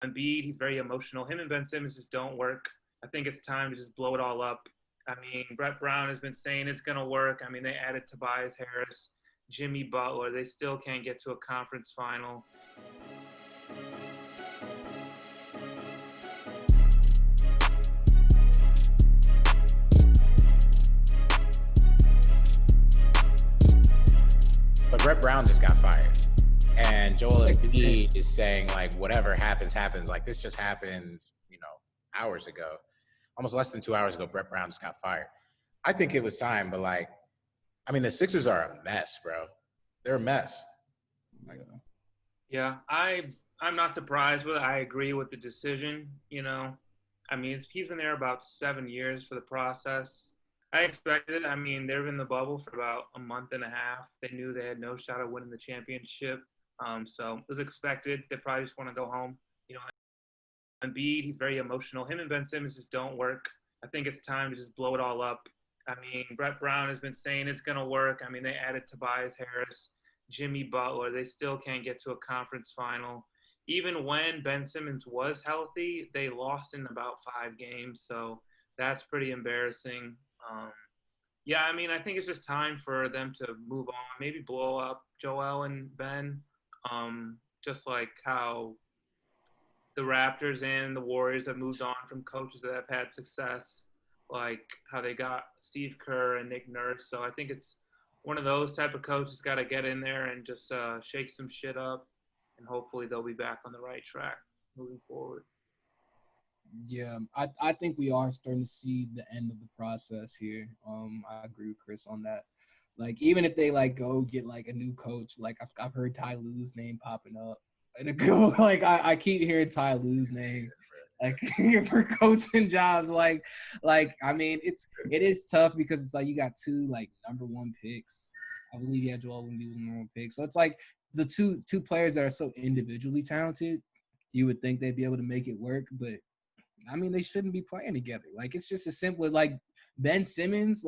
Embiid, he's very emotional. Him and Ben Simmons just don't work. I think it's time to just blow it all up. I mean, Brett Brown has been saying it's going to work. I mean, they added Tobias Harris, Jimmy Butler. They still can't get to a conference final. But Brett Brown just got fired. And Joel Embiid is saying, like, whatever happens, happens. Like, this just happened, hours ago. Almost less than 2 hours ago, Brett Brown just got fired. I think it was time, but, the Sixers are a mess, bro. They're a mess. Yeah, I'm not surprised with it. I agree with the decision, he's been there about 7 years for the process. I expected it. I mean, they've been in the bubble for about a month and a half. They knew they had no shot at winning the championship. So it was expected. They probably just want to go home. Embiid, he's very emotional. Him and Ben Simmons just don't work. I think it's time to just blow it all up. I mean, Brett Brown has been saying it's going to work. I mean, they added Tobias Harris, Jimmy Butler. They still can't get to a conference final. Even when Ben Simmons was healthy, they lost in about 5 games. So that's pretty embarrassing. I think it's just time for them to move on, maybe blow up Joel and Ben, just like how the Raptors and the Warriors have moved on from coaches that have had success, like how they got Steve Kerr and Nick Nurse. So I think it's one of those type of coaches got to get in there and just shake some shit up, and hopefully they'll be back on the right track moving forward. Yeah, I think we are starting to see the end of the process here. I agree with Chris on that. Like, even if they go get a new coach, I've heard Ty Lue's name popping up, and I keep hearing Ty Lue's name for coaching jobs. It is tough because it's you got 2 number 1 picks. I believe Joel Embiid was the number 1 pick. So it's the two players that are so individually talented. You would think they'd be able to make it work, but they shouldn't be playing together. It's just as simple as Ben Simmons,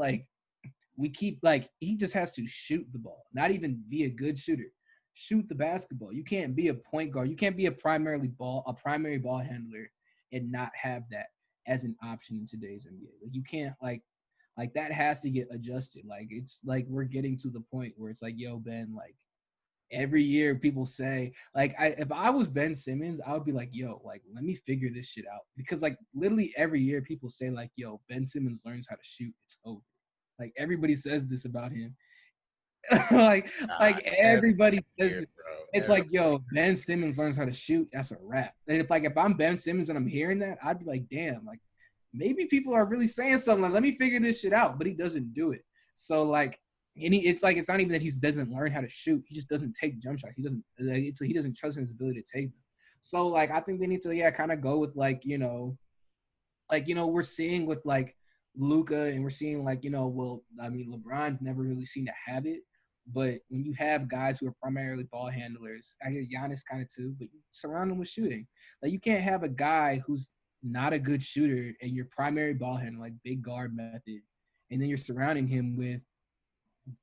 we keep he just has to shoot the ball, not even be a good shooter. Shoot the basketball. You can't be a point guard. You can't be a primary ball handler and not have that as an option in today's NBA. You can't that has to get adjusted. It's we're getting to the point where it's yo, Ben, every year people say, if I was Ben Simmons, I would be yo, let me figure this shit out. Because literally every year people say yo, Ben Simmons learns how to shoot, it's over. Everybody says this about him. Everybody says this. It's yo, Ben Simmons learns how to shoot, that's a wrap. And if I'm Ben Simmons and I'm hearing that, I'd be damn, maybe people are really saying something. Let me figure this shit out. But he doesn't do it. So it's not even that he doesn't learn how to shoot. He just doesn't take jump shots. He doesn't trust in his ability to take them. So I think they need to kind of go with we're seeing with Luka, and we're seeing LeBron's never really seemed to have it. But when you have guys who are primarily ball handlers, I get Giannis kind of too, but you surround them with shooting. You can't have a guy who's not a good shooter and your primary ball handler, big guard method, and then you're surrounding him with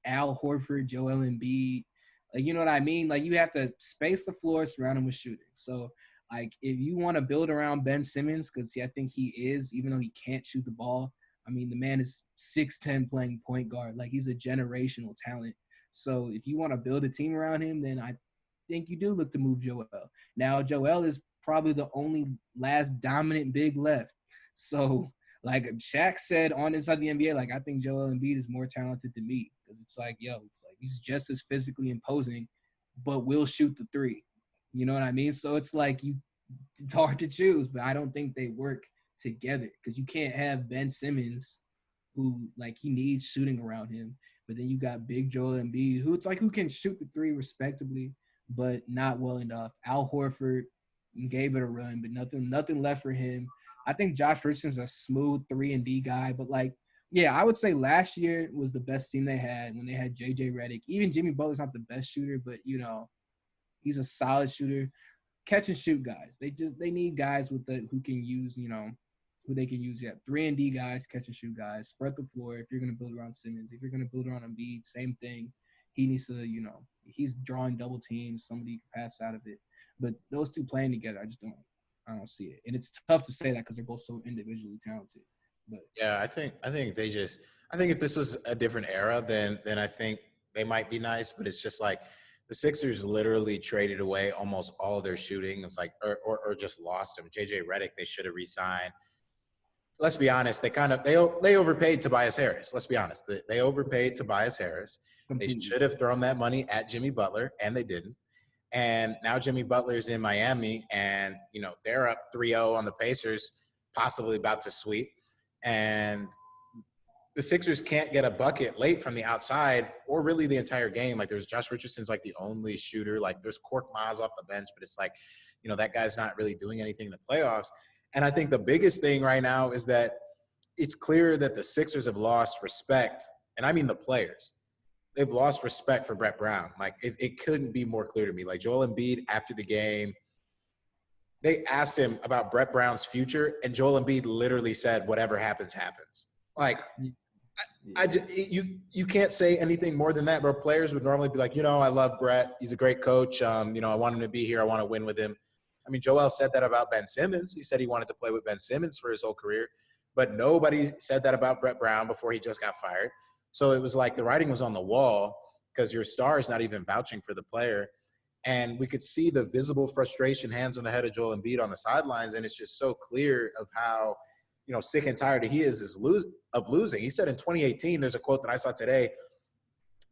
Al Horford, Joel Embiid. You know what I mean? You have to space the floor, surround him with shooting. So, if you want to build around Ben Simmons, because I think he is, even though he can't shoot the ball, the man is 6'10", playing point guard. He's a generational talent. So, if you want to build a team around him, then I think you do look to move Joel. Now, Joel is probably the only last dominant big left. So, Shaq said on Inside the NBA, I think Joel Embiid is more talented than me. Because it's he's just as physically imposing, but will shoot the 3. You know what I mean? So it's it's hard to choose, but I don't think they work together. Because you can't have Ben Simmons, who he needs shooting around him, but then you got big Joel Embiid, who who can shoot the 3 respectably, but not well enough. Al Horford gave it a run, but nothing left for him. I think Josh Richardson's a smooth 3-and-D guy, but yeah, I would say last year was the best team they had when they had JJ Redick. Even Jimmy Butler's not the best shooter, but he's a solid shooter. Catch and shoot guys. They need guys who can use, who they can use. Yeah, 3-and-D guys, catch and shoot guys. Spread the floor if you're gonna build around Simmons. If you're gonna build around Embiid, same thing. He needs to, he's drawing double teams, somebody can pass out of it. But those two playing together, I don't see it, and it's tough to say that because they're both so individually talented. But yeah, I think if this was a different era, then I think they might be nice. But it's just like the Sixers literally traded away almost all their shooting. It's like or just lost them. JJ Redick, they should have re-signed. Let's be honest, they overpaid Tobias Harris. Let's be honest, they overpaid Tobias Harris. They should have thrown that money at Jimmy Butler, and they didn't. And now Jimmy Butler's in Miami, and they're up 3-0 on the Pacers, possibly about to sweep. And the Sixers can't get a bucket late from the outside, or really the entire game. Like there's Josh Richardson's like the only shooter. Like there's Kork Maz off the bench, but it's like, that guy's not really doing anything in the playoffs. And I think the biggest thing right now is that it's clear that the Sixers have lost respect, and I mean the players. They've lost respect for Brett Brown. Like it couldn't be more clear to me. Like Joel Embiid after the game, they asked him about Brett Brown's future, and Joel Embiid literally said, "Whatever happens, happens." Like, you can't say anything more than that, bro. Players would normally be like, I love Brett. He's a great coach. I want him to be here. I want to win with him. I mean, Joel said that about Ben Simmons. He said he wanted to play with Ben Simmons for his whole career, but nobody said that about Brett Brown before he just got fired. So it was like the writing was on the wall because your star is not even vouching for the player. And we could see the visible frustration, hands on the head of Joel Embiid on the sidelines. And it's just so clear of how, sick and tired he is of losing. He said in 2018, there's a quote that I saw today.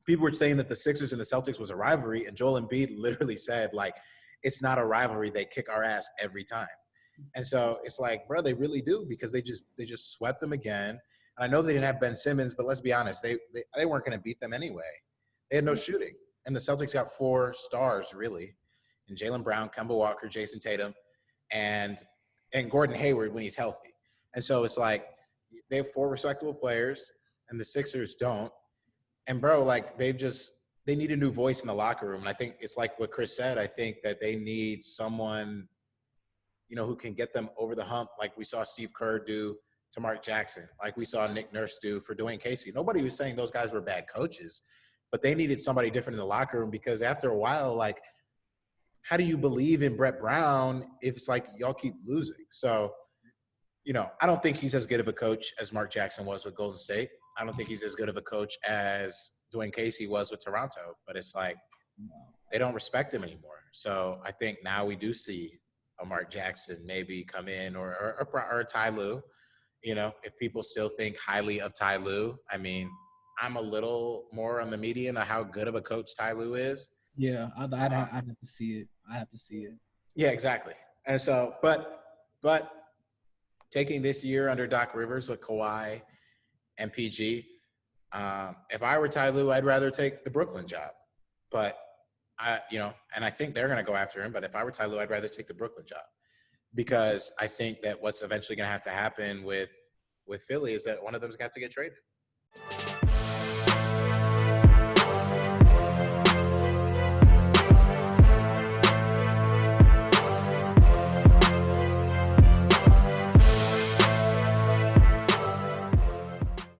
People were saying that the Sixers and the Celtics was a rivalry. And Joel Embiid literally said, like, it's not a rivalry. They kick our ass every time. And so it's like, bro, they really do, because they just swept them again. And I know they didn't have Ben Simmons, but let's be honest, they weren't going to beat them anyway. They had no shooting. And the Celtics got 4 stars, really, in Jaylen Brown, Kemba Walker, Jason Tatum, and Gordon Hayward when he's healthy. And so it's like they have 4 respectable players, and the Sixers don't. And, bro, like they need a new voice in the locker room. And I think it's like what Chris said. I think that they need someone, who can get them over the hump, like we saw Steve Kerr do to Mark Jackson, like we saw Nick Nurse do for Dwayne Casey. Nobody was saying those guys were bad coaches, but they needed somebody different in the locker room, because after a while, like, how do you believe in Brett Brown if it's like y'all keep losing? So, I don't think he's as good of a coach as Mark Jackson was with Golden State. I don't think he's as good of a coach as Dwayne Casey was with Toronto, but it's like they don't respect him anymore. So I think now we do see a Mark Jackson maybe come in, or a Ty Lue. If people still think highly of Ty Lue, I mean, I'm a little more on the median of how good of a coach Ty Lue is. Yeah, I'd have to see it. I have to see it. Yeah, exactly. And so, but taking this year under Doc Rivers with Kawhi and PG, if I were Ty Lue, I'd rather take the Brooklyn job. But and I think they're going to go after him. But if I were Ty Lue, I'd rather take the Brooklyn job, because I think that what's eventually going to happen with Philly is that one of them's got to get traded.